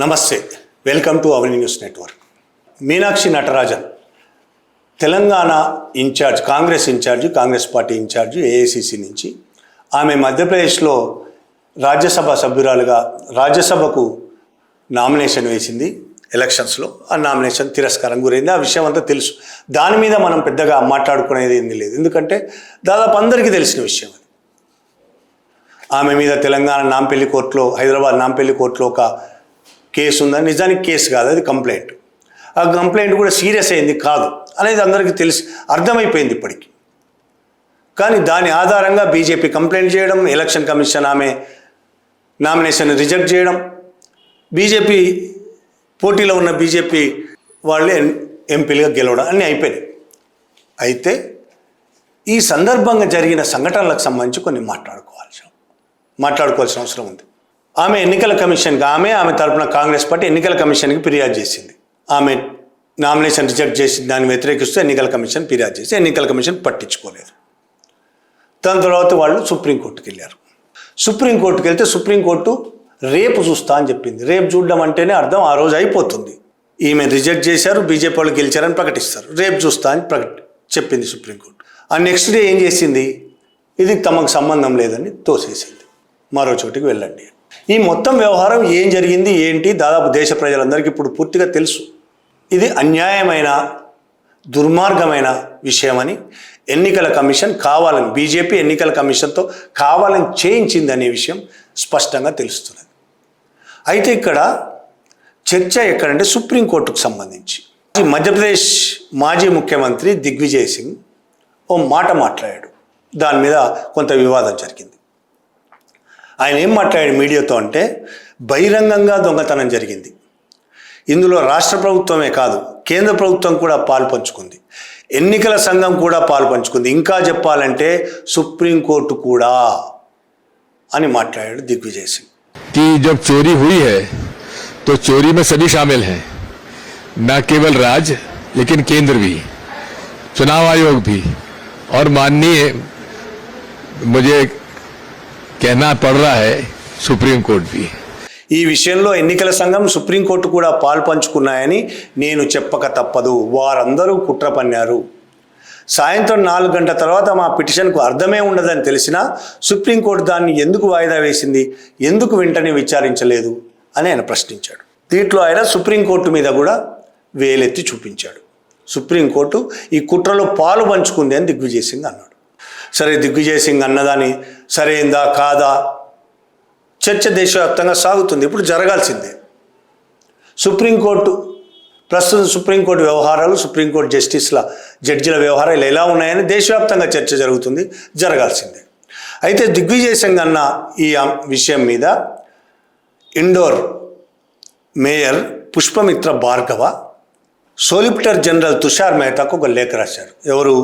నమస్తే, welcome to Avani news network. Meenakshi Natarajan Telangana incharge, Congress party incharge AICC నుంచి ఆమె మధ్యప్రదేశ్లో రాజ్యసభ సభ్యురాలుగా రాజ్యసభకు నామినేషన్ వేసింది. ఎలక్షన్స్లో ఆ నామినేషన్ తిరస్కారం గురైంది. ఆ విషయం అంతా తెలుసు. దాని మీద మనం పెద్దగా మాట్లాడుకునేది ఏమీ లేదు, ఎందుకంటే దాదాపు అందరికీ తెలిసిన విషయం అది. ఆమె మీద తెలంగాణ నాంపల్లి కోర్టులో, హైదరాబాద్ నాంపల్లి కోర్టులో ఒక కేసు ఉందని, నిజానికి కేసు కాదు, అది కంప్లైంట్. ఆ కంప్లైంట్ కూడా సీరియస్ అయింది కాదు అనేది అందరికీ తెలిసి అర్థమైపోయింది ఇప్పటికీ. కానీ దాని ఆధారంగా బీజేపీ కంప్లైంట్ చేయడం, ఎలక్షన్ కమిషన్ ఆమె నామినేషన్ రిజెక్ట్ చేయడం, బీజేపీ పోటీలో ఉన్న బీజేపీ వాళ్ళే ఎంపీలుగా గెలవడం అన్నీ అయిపోయినాయి. అయితే ఈ సందర్భంగా జరిగిన సంఘటనలకు సంబంధించి కొన్ని మాట్లాడుకోవాల్సిన అవసరం ఉంది. ఆమె ఎన్నికల కమిషన్కి, ఆమె తరపున కాంగ్రెస్ పార్టీ ఎన్నికల కమిషన్కి ఫిర్యాదు చేసింది. ఆమె నామినేషన్ రిజెక్ట్ చేసి దాన్ని వ్యతిరేకిస్తూ ఎన్నికల కమిషన్ ఫిర్యాదు చేసి ఎన్నికల కమిషన్ పట్టించుకోలేదు. దాని తర్వాత వాళ్ళు సుప్రీంకోర్టుకి వెళ్ళారు. సుప్రీంకోర్టుకి వెళ్తే సుప్రీంకోర్టు రేపు చూస్తా అని చెప్పింది. రేపు చూడడం అంటేనే అర్థం ఆ రోజు అయిపోతుంది. ఈమె రిజెక్ట్ చేశారు, బీజేపీ వాళ్ళు గెలిచారని ప్రకటిస్తారు. రేపు చూస్తా అని చెప్పింది సుప్రీంకోర్టు. ఆ నెక్స్ట్ డే ఏం చేసింది? ఇది తమకు సంబంధం లేదని తోసేసింది. మరో చోటికి వెళ్ళండి. ఈ మొత్తం వ్యవహారం ఏం జరిగింది ఏంటి దాదాపు దేశ ప్రజలందరికీ ఇప్పుడు పూర్తిగా తెలుసు. ఇది అన్యాయమైన, దుర్మార్గమైన విషయమని ఎన్నికల కమిషన్ కావాలని, బీజేపీ ఎన్నికల కమిషన్తో కావాలని చేయించిందనే విషయం స్పష్టంగా తెలుస్తున్నది. అయితే ఇక్కడ చర్చ ఎక్కడంటే సుప్రీంకోర్టుకు సంబంధించి. మధ్యప్రదేశ్ మాజీ ముఖ్యమంత్రి దిగ్విజయ్ సింగ్ ఓ మాట మాట్లాడాడు. దాని మీద కొంత వివాదం జరిగింది. ఆయన ఏం మాట్లాడాడు మీడియాతో అంటే, బహిరంగంగా దొంగతనం జరిగింది, ఇందులో రాష్ట్ర ప్రభుత్వమే కాదు కేంద్ర ప్రభుత్వం కూడా పాల్పంచుకుంది, ఎన్నికల సంఘం కూడా పాల్పంచుకుంది, ఇంకా చెప్పాలంటే సుప్రీంకోర్టు కూడా అని మాట్లాడాడు దిగ్విజయ్ సింగ్. कि जब चोरी हुई है तो चोरी में सभी शामिल हैं, न केवल राज्य लेकिन केंद्र भी, चुनाव आयोग भी, और माननीय मुझे कहना पड़ रहा है सुप्रीम कोर्ट भी. ఈ విషయంలో ఎన్నికల సంఘం, సుప్రీంకోర్టు కూడా పాల్పంచుకున్నాయని నేను చెప్పక తప్పదు. వారందరూ కుట్ర పన్నారు. సాయంత్రం 4 గంటల తర్వాత మా పిటిషన్కు అర్థమే ఉండదని తెలిసినా సుప్రీంకోర్టు దాన్ని ఎందుకు వాయిదా వేసింది, ఎందుకు వెంటనే విచారించలేదు అని ఆయన ప్రశ్నించాడు. దీంట్లో ఆయన సుప్రీంకోర్టు మీద కూడా వేలెత్తి చూపించాడు. సుప్రీంకోర్టు ఈ కుట్రలో పాలు పంచుకుంది అని దిగ్విజయ్ సింగ్ అన్నాడు. సరే, దిగ్విజయ్ సింగ్ అన్నదాని సరైందా కాదా చర్చ దేశవ్యాప్తంగా సాగుతుంది. ఇప్పుడు జరగాల్సిందే. ప్రస్తుతం సుప్రీంకోర్టు వ్యవహారాలు, సుప్రీంకోర్టు జడ్జిల వ్యవహారాలు ఎలా ఉన్నాయని దేశవ్యాప్తంగా చర్చ జరగాల్సిందే. అయితే దిగ్విజయ్ సింగ్ అన్న ఈ విషయం మీద Indore mayor Pushpamitra Bhargava solicitor general Tushar మెహతాకు ఒక లేఖ రాశారు. ఎవరు?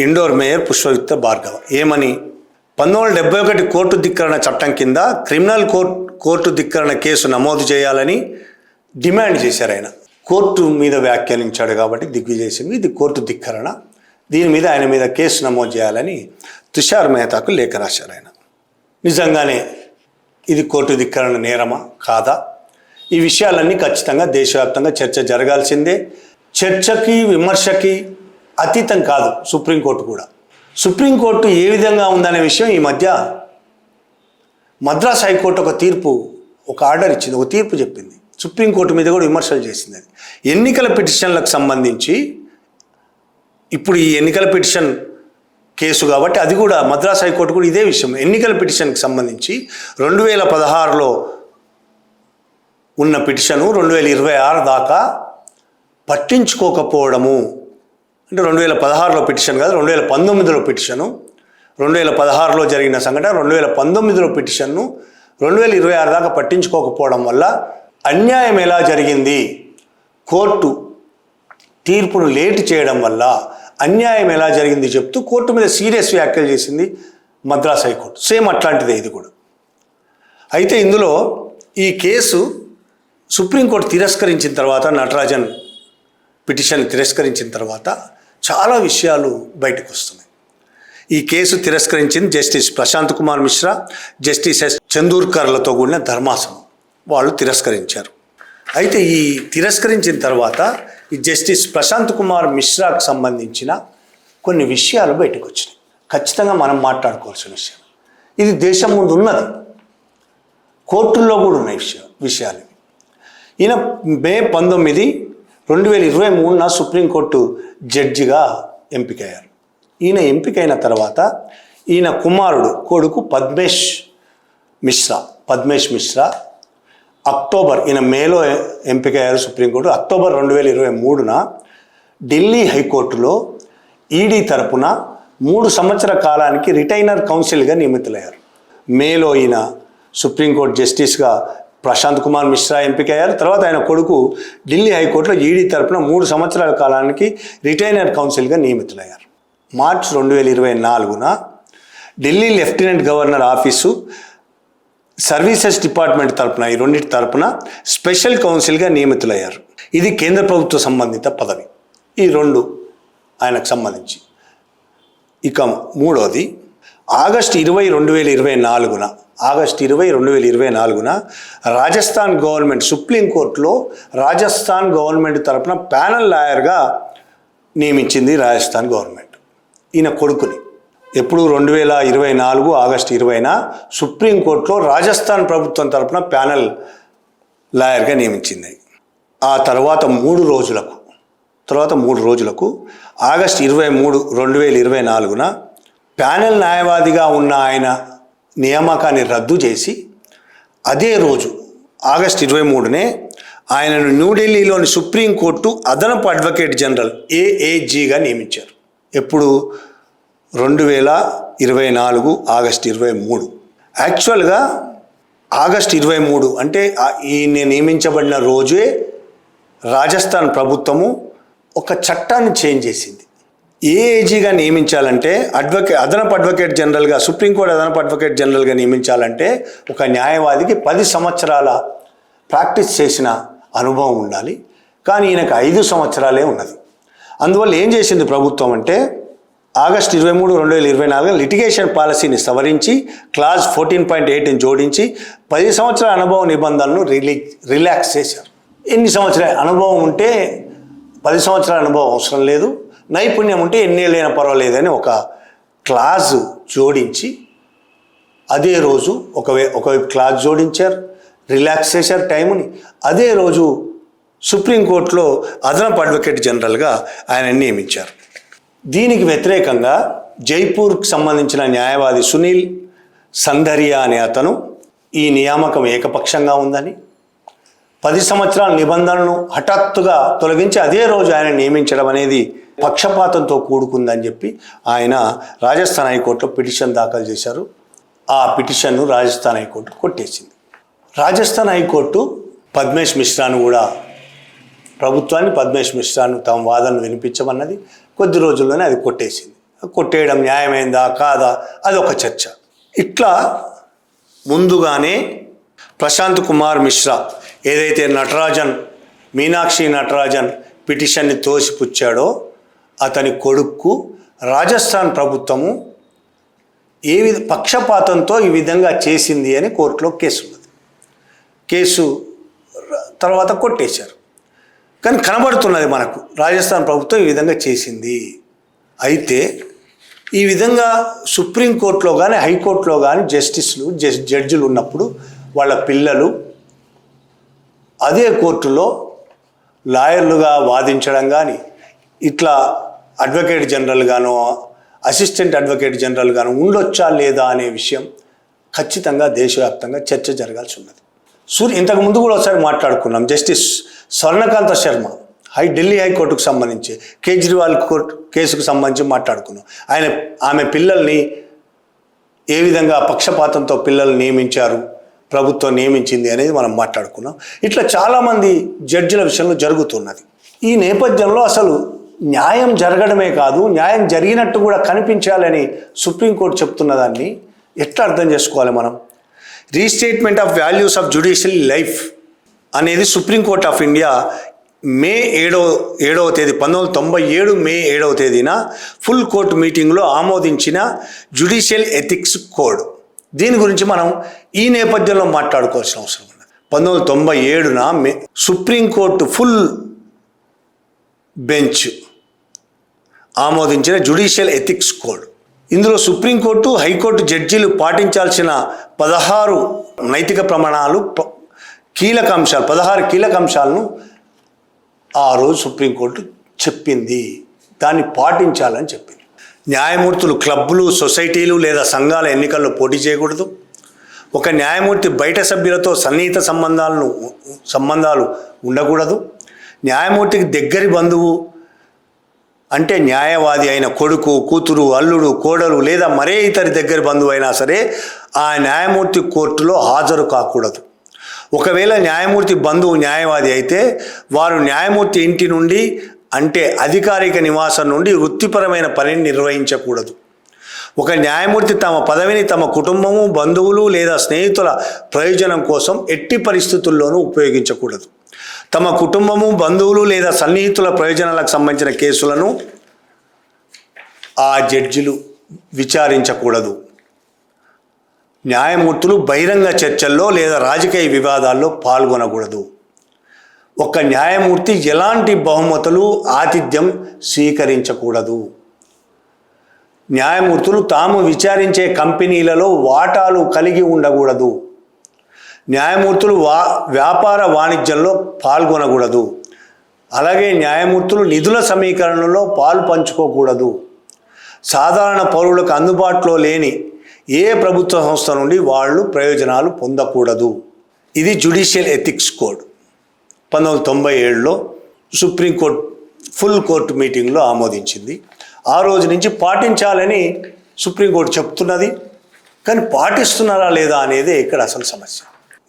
ఇండోర్ మేయర్ పుష్పమిత్ర భార్గవ. ఏమని? 1971 కోర్టు ధిక్కరణ చట్టం కింద క్రిమినల్ కోర్టు ధిక్కరణ కేసు నమోదు చేయాలని డిమాండ్ చేశారు. ఆయన కోర్టు మీద వ్యాఖ్యానించాడు కాబట్టి దిగ్విజయ్ సింగ్, ఇది కోర్టు ధిక్కరణ, దీని మీద ఆయన మీద కేసు నమోదు చేయాలని తుషార్ మెహతాకు లేఖ రాశారు. ఆయన నిజంగానే ఇది కోర్టు ధిక్కరణ నేరమా కాదా, ఈ విషయాలన్నీ ఖచ్చితంగా దేశవ్యాప్తంగా చర్చ జరగాల్సిందే. చర్చకి విమర్శకి అతీతం కాదు సుప్రీంకోర్టు కూడా. సుప్రీంకోర్టు ఏ విధంగా ఉందనే విషయం ఈ మధ్య మద్రాస్ హైకోర్టు ఒక ఆర్డర్ ఇచ్చింది, ఒక తీర్పు చెప్పింది. సుప్రీంకోర్టు మీద కూడా విమర్శలు చేసింది. అది ఎన్నికల పిటిషన్లకు సంబంధించి. ఇప్పుడు ఈ ఎన్నికల పిటిషన్ కేసు కాబట్టి అది కూడా మద్రాస్ హైకోర్టు కూడా ఇదే విషయం, ఎన్నికల పిటిషన్కి సంబంధించి 2016లో ఉన్న పిటిషను 2026 దాకా పట్టించుకోకపోవడము. అంటే 2016లో పిటిషన్ కాదు, 2019లో పిటిషను, 2016లో జరిగిన సంఘటన 2019లో పిటిషన్ను 2026 దాకా పట్టించుకోకపోవడం వల్ల అన్యాయం ఎలా జరిగింది, కోర్టు తీర్పును లేట్ చేయడం వల్ల అన్యాయం ఎలా జరిగింది చెప్తూ కోర్టు మీద సీరియస్ వ్యాఖ్యలు చేసింది మద్రాస్ హైకోర్టు. సేమ్ అట్లాంటిదే ఇది కూడా. అయితే ఇందులో ఈ కేసు సుప్రీంకోర్టు తిరస్కరించిన తర్వాత, నటరాజన్ పిటిషన్ తిరస్కరించిన తర్వాత చాలా విషయాలు బయటకు వస్తున్నాయి. ఈ కేసు తిరస్కరించింది justice Prashant Kumar Mishra, justice S చందూర్కర్లతో కూడిన ధర్మాసనం. వాళ్ళు తిరస్కరించారు. అయితే ఈ తిరస్కరించిన తర్వాత ఈ జస్టిస్ ప్రశాంత్ కుమార్ మిశ్రాకు సంబంధించిన కొన్ని విషయాలు బయటకు వచ్చినాయి. ఖచ్చితంగా మనం మాట్లాడుకోవాల్సిన విషయం. ఇది దేశం ముందు ఉన్నది, కోర్టుల్లో కూడా ఉన్నాయి విషయాలు. ఈయన మే 19, 2023 సుప్రీంకోర్టు జడ్జిగా ఎంపికయ్యారు. ఈయన ఎంపికైన తర్వాత ఈయన కుమారుడు కొడుకు పద్మేష్ మిశ్రా అక్టోబర్, ఈయన మేలో ఎంపికయ్యారు సుప్రీంకోర్టు. అక్టోబర్ 2023 ఢిల్లీ హైకోర్టులో ఈడీ తరపున 3 సంవత్సరాల కాలానికి రిటైనర్ కౌన్సిల్గా నియమితులయ్యారు. మేలో ఈయన సుప్రీంకోర్టు జస్టిస్గా ప్రశాంత్ కుమార్ మిశ్రా ఎంపికయ్యారు. తర్వాత ఆయన కొడుకు ఢిల్లీ హైకోర్టులో ఈడీ తరపున 3 సంవత్సరాల కాలానికి రిటైనర్ కౌన్సిల్గా నియమితులయ్యారు. మార్చి 2024 Delhi lieutenant governor office services department తరపున, ఈ రెండింటి తరపున స్పెషల్ కౌన్సిల్గా నియమితులయ్యారు. ఇది కేంద్ర ప్రభుత్వ సంబంధిత పదవి. ఈ 2 ఆయనకు సంబంధించి. ఇక మూడోది ఆగస్టు 20, 2024 రాజస్థాన్ గవర్నమెంట్ సుప్రీంకోర్టులో రాజస్థాన్ గవర్నమెంట్ తరపున ప్యానల్ లాయర్గా నియమించింది రాజస్థాన్ గవర్నమెంట్ ఈయన కొడుకుని. ఎప్పుడు 2024 ఆగస్టు 20న సుప్రీంకోర్టులో రాజస్థాన్ ప్రభుత్వం తరపున ప్యానల్ లాయర్గా నియమించింది. ఆ తర్వాత 3 రోజులకు ఆగస్టు 23, 2024 ప్యానెల్ న్యాయవాదిగా ఉన్న ఆయన నియామకాన్ని రద్దు చేసి అదే రోజు ఆగస్టు 23నే ఆయనను న్యూఢిల్లీలోని సుప్రీంకోర్టు అదనపు అడ్వకేట్ జనరల్ AAGగా నియమించారు. ఎప్పుడు 2024 ఆగస్టు 23. యాక్చువల్గా ఆగస్టు 23 అంటే ఈయన నియమించబడిన రోజే రాజస్థాన్ ప్రభుత్వము ఒక చట్టాన్ని చేంజ్ చేసింది. AAGగా నియమించాలంటే అదనపు అడ్వకేట్ జనరల్గా, సుప్రీంకోర్టు అదనపు అడ్వకేట్ జనరల్గా నియమించాలంటే ఒక న్యాయవాదికి 10 సంవత్సరాల ప్రాక్టీస్ చేసిన అనుభవం ఉండాలి. కానీ ఈయనకు 5 సంవత్సరాలే ఉన్నది. అందువల్ల ఏం చేసింది ప్రభుత్వం అంటే ఆగస్టు 23, 2024 లిటిగేషన్ పాలసీని సవరించి క్లాజ్ 14.8ని జోడించి 10 సంవత్సరాల అనుభవ నిబంధనలను రిలాక్స్ చేశారు. ఎన్ని సంవత్సరాల అనుభవం ఉంటే 10 సంవత్సరాల అనుభవం అవసరం లేదు, నైపుణ్యం ఉంటే ఎన్నేళ్ళైనా పర్వాలేదని ఒక క్లాజ్ జోడించి అదే రోజు ఒకవైపు క్లాజ్ జోడించారు, రిలాక్స్ చేశారు టైంని. అదే రోజు సుప్రీంకోర్టులో అదనపు అడ్వకేట్ జనరల్గా ఆయన నియమించారు. దీనికి వ్యతిరేకంగా జైపూర్కి సంబంధించిన న్యాయవాది సునీల్ సంధరియా అనే అతను ఈ నియామకం ఏకపక్షంగా ఉందని, 10 సంవత్సరాల నిబంధనలను హఠాత్తుగా తొలగించి అదే రోజు ఆయన నియమించడం అనేది పక్షపాతంతో కూడుకుందని చెప్పి ఆయన రాజస్థాన్ హైకోర్టులో పిటిషన్ దాఖలు చేశారు. ఆ పిటిషన్ను రాజస్థాన్ హైకోర్టు కొట్టేసింది. రాజస్థాన్ హైకోర్టు పద్మేష్ మిశ్రాను కూడా, పద్మేష్ మిశ్రాను తమ వాదనను వినిపించమన్నది. కొద్ది రోజుల్లోనే అది కొట్టేసింది. కొట్టేయడం న్యాయమైందా కాదా అది ఒక చర్చ. ఇట్లా ముందుగానే ప్రశాంత్ కుమార్ మిశ్రా ఏదైతే మీనాక్షి నటరాజన్ పిటిషన్ని తోసిపుచ్చాడో అతని కొడుక్కు రాజస్థాన్ ప్రభుత్వము పక్షపాతంతో ఈ విధంగా చేసింది అని కోర్టులో కేసు ఉన్నది. కేసు తర్వాత కొట్టేశారు. కానీ కనబడుతున్నది మనకు రాజస్థాన్ ప్రభుత్వం ఈ విధంగా చేసింది. అయితే ఈ విధంగా సుప్రీంకోర్టులో కానీ హైకోర్టులో కానీ జడ్జిలు ఉన్నప్పుడు వాళ్ళ పిల్లలు అదే కోర్టులో లాయర్లుగా వాదించడం కానీ, ఇట్లా అడ్వకేట్ జనరల్ గానో అసిస్టెంట్ అడ్వకేట్ జనరల్ గానో ఉండొచ్చా లేదా అనే విషయం ఖచ్చితంగా దేశవ్యాప్తంగా చర్చ జరగాల్సి ఉన్నది. ఇంతకు ముందు కూడా ఒకసారి మాట్లాడుకున్నాం. జస్టిస్ స్వర్ణకాంత శర్మ ఢిల్లీ హైకోర్టుకు సంబంధించి కేజ్రీవాల్ కేసుకు సంబంధించి మాట్లాడుకున్నాం. ఆమె పిల్లల్ని ఏ విధంగా పక్షపాతంతో పిల్లల్ని నియమించారు, ప్రభుత్వం నియమించింది అనేది మనం మాట్లాడుకున్నాం. ఇట్లా చాలామంది జడ్జిల విషయంలో జరుగుతున్నది. ఈ నేపథ్యంలో అసలు న్యాయం జరగడమే కాదు, న్యాయం జరిగినట్టు కూడా కనిపించాలని సుప్రీంకోర్టు చెప్తున్న దాన్ని ఎట్లా అర్థం చేసుకోవాలి మనం? Restatement of values of judicial life అనేది సుప్రీంకోర్టు ఆఫ్ ఇండియా మే 7వ తేదీ 1997 మే 7వ తేదీన ఫుల్ కోర్టు మీటింగ్లో ఆమోదించిన జ్యుడిషియల్ ఎథిక్స్ కోడ్. దీని గురించి మనం ఈ నేపథ్యంలో మాట్లాడుకోవాల్సిన అవసరం ఉంది. 1997 సుప్రీంకోర్టు ఫుల్ బెంచ్ ఆమోదించిన జ్యుడిషియల్ ఎథిక్స్ కోడ్. ఇందులో సుప్రీంకోర్టు, హైకోర్టు జడ్జీలు పాటించాల్సిన 16 నైతిక ప్రమాణాలు, కీలక అంశాలు, 16 కీలక అంశాలను ఆ రోజు సుప్రీంకోర్టు చెప్పింది. దాన్ని పాటించాలని చెప్పింది. న్యాయమూర్తులు క్లబ్బులు, సొసైటీలు లేదా సంఘాల ఎన్నికల్లో పోటీ చేయకూడదు. ఒక న్యాయమూర్తి బయట సభ్యులతో సన్నిహిత సంబంధాలు ఉండకూడదు. న్యాయమూర్తికి దగ్గరి బంధువు అంటే న్యాయవాది అయిన కొడుకు, కూతురు, అల్లుడు, కోడలు లేదా మరే ఇతరి దగ్గర బంధువు అయినా సరే ఆ న్యాయమూర్తి కోర్టులో హాజరు కాకూడదు. ఒకవేళ న్యాయమూర్తి బంధువు న్యాయవాది అయితే వారు న్యాయమూర్తి ఇంటి నుండి అంటే అధికారిక నివాసం నుండి వృత్తిపరమైన పనిని నిర్వహించకూడదు. ఒక న్యాయమూర్తి తమ పదవిని తమ కుటుంబము, బంధువులు లేదా స్నేహితుల ప్రయోజనం కోసం ఎట్టి పరిస్థితుల్లోనూ ఉపయోగించకూడదు. తమ కుటుంబము, బంధువులు లేదా సన్నిహితుల ప్రయోజనాలకు సంబంధించిన కేసులను ఆ జడ్జిలు విచారించకూడదు. న్యాయమూర్తులు బహిరంగ చర్చల్లో లేదా రాజకీయ వివాదాల్లో పాల్గొనకూడదు. ఒక న్యాయమూర్తి ఎలాంటి బహుమతులు, ఆతిథ్యం స్వీకరించకూడదు. న్యాయమూర్తులు తాము విచారించే కంపెనీలలో వాటాలు కలిగి ఉండకూడదు. న్యాయమూర్తులు వ్యాపార వాణిజ్యంలో పాల్గొనకూడదు. అలాగే న్యాయమూర్తులు నిధుల సమీకరణలో పాలు పంచుకోకూడదు. సాధారణ పౌరులకు అందుబాటులో లేని ఏ ప్రభుత్వ సంస్థ నుండి వాళ్ళు ప్రయోజనాలు పొందకూడదు. ఇది జ్యుడిషియల్ ఎథిక్స్ కోడ్ 1997లో సుప్రీంకోర్టు ఫుల్ కోర్టు మీటింగ్లో ఆమోదించింది. ఆ రోజు నుంచి పాటించాలని సుప్రీంకోర్టు చెప్తున్నది. కానీ పాటిస్తున్నారా లేదా అనేదే ఇక్కడ అసలు సమస్య.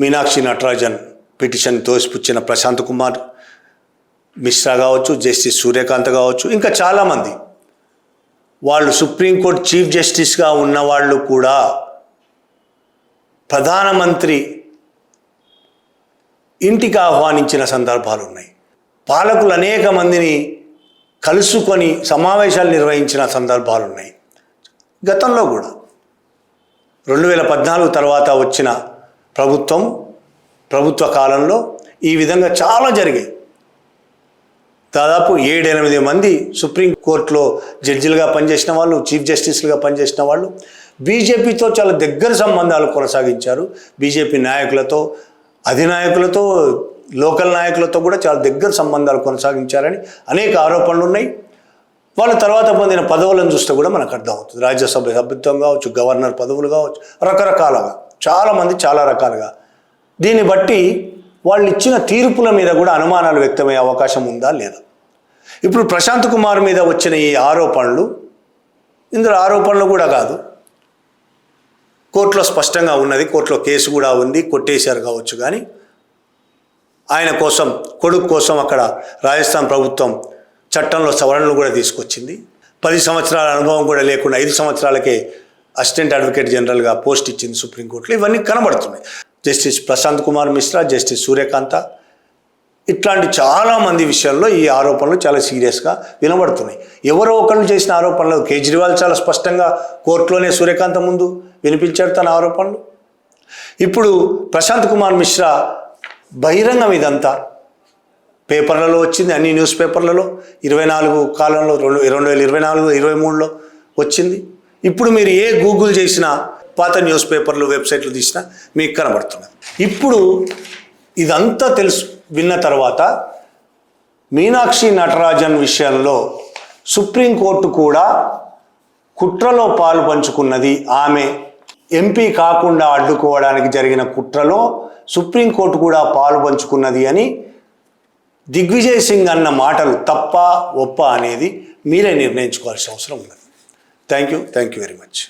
మీనాక్షి నటరాజన్ పిటిషన్ తోసిపుచ్చిన ప్రశాంత్ కుమార్ మిశ్రా కావచ్చు, జస్టిస్ సూర్యకాంత్ కావచ్చు, ఇంకా చాలామంది వాళ్ళు సుప్రీంకోర్టు చీఫ్ జస్టిస్గా ఉన్నవాళ్ళు కూడా ప్రధానమంత్రి ఇంటికి ఆహ్వానించిన సందర్భాలు ఉన్నాయి. పాలకులు అనేక మందిని కలుసుకొని సమావేశాలు నిర్వహించిన సందర్భాలు ఉన్నాయి. గతంలో కూడా 2014 తర్వాత వచ్చిన ప్రభుత్వ కాలంలో ఈ విధంగా చాలా జరిగాయి. దాదాపు 7-8 మంది సుప్రీంకోర్టులో జడ్జిలుగా పనిచేసిన వాళ్ళు, చీఫ్ జస్టిస్లుగా పనిచేసిన వాళ్ళు బీజేపీతో చాలా దగ్గర సంబంధాలు కొనసాగించారు. బీజేపీ నాయకులతో, అధినాయకులతో, లోకల్ నాయకులతో కూడా చాలా దగ్గర సంబంధాలు కొనసాగించారని అనేక ఆరోపణలు ఉన్నాయి. వాళ్ళ తర్వాత పొందిన పదవులను చూస్తే కూడా మనకు అర్థమవుతుంది. రాజ్యసభ సభ్యత్వం కావచ్చు, గవర్నర్ పదవులు కావచ్చు, రకరకాలుగా చాలామంది చాలా రకాలుగా. దీన్ని బట్టి వాళ్ళు ఇచ్చిన తీర్పుల మీద కూడా అనుమానాలు వ్యక్తమయ్యే అవకాశం ఉందా లేదా. ఇప్పుడు ప్రశాంత్ కుమార్ మీద వచ్చిన ఈ ఆరోపణలు, ఇందులో ఆరోపణలు కూడా కాదు, కోర్టులో స్పష్టంగా ఉన్నది, కోర్టులో కేసు కూడా ఉంది, కొట్టేశారు కావచ్చు. కానీ ఆయన కోసం, కొడుకు కోసం అక్కడ రాజస్థాన్ ప్రభుత్వం చట్టంలో సవరణలు కూడా తీసుకొచ్చింది. 10 సంవత్సరాల అనుభవం కూడా లేకుండా 5 సంవత్సరాలకే అసిస్టెంట్ అడ్వకేట్ జనరల్గా పోస్ట్ ఇచ్చింది సుప్రీంకోర్టులో. ఇవన్నీ కనబడుతున్నాయి. జస్టిస్ ప్రశాంత్ కుమార్ మిశ్రా, జస్టిస్ సూర్యకాంత, ఇట్లాంటి చాలామంది విషయాల్లో ఈ ఆరోపణలు చాలా సీరియస్గా వినబడుతున్నాయి. ఎవరో ఒకళ్ళు చేసిన ఆరోపణలు, కేజ్రీవాల్ చాలా స్పష్టంగా కోర్టులోనే సూర్యకాంత ముందు వినిపించాడు తన ఆరోపణలు. ఇప్పుడు ప్రశాంత్ కుమార్ మిశ్రా బహిరంగం ఇదంతా పేపర్లలో వచ్చింది, అన్ని న్యూస్ పేపర్లలో 24 కాలంలో 2024-23లో వచ్చింది. ఇప్పుడు మీరు ఏ గూగుల్ చేసినా, పాత న్యూస్ పేపర్లు, వెబ్సైట్లు తీసినా మీకు కనబడుతున్నది. ఇప్పుడు ఇదంతా విన్న తర్వాత మీనాక్షి నటరాజన్ విషయంలో సుప్రీంకోర్టు కూడా కుట్రలో పాలు పంచుకున్నది. ఆమె ఎంపీ కాకుండా అడ్డుకోవడానికి జరిగిన కుట్రలో సుప్రీంకోర్టు కూడా పాలు పంచుకున్నది అని దిగ్విజయ్ సింగ్ అన్న మాటలు తప్ప ఒప్ప అనేది మీరే నిర్ణయించుకోవాల్సిన అవసరం ఉన్నది. Thank you very much.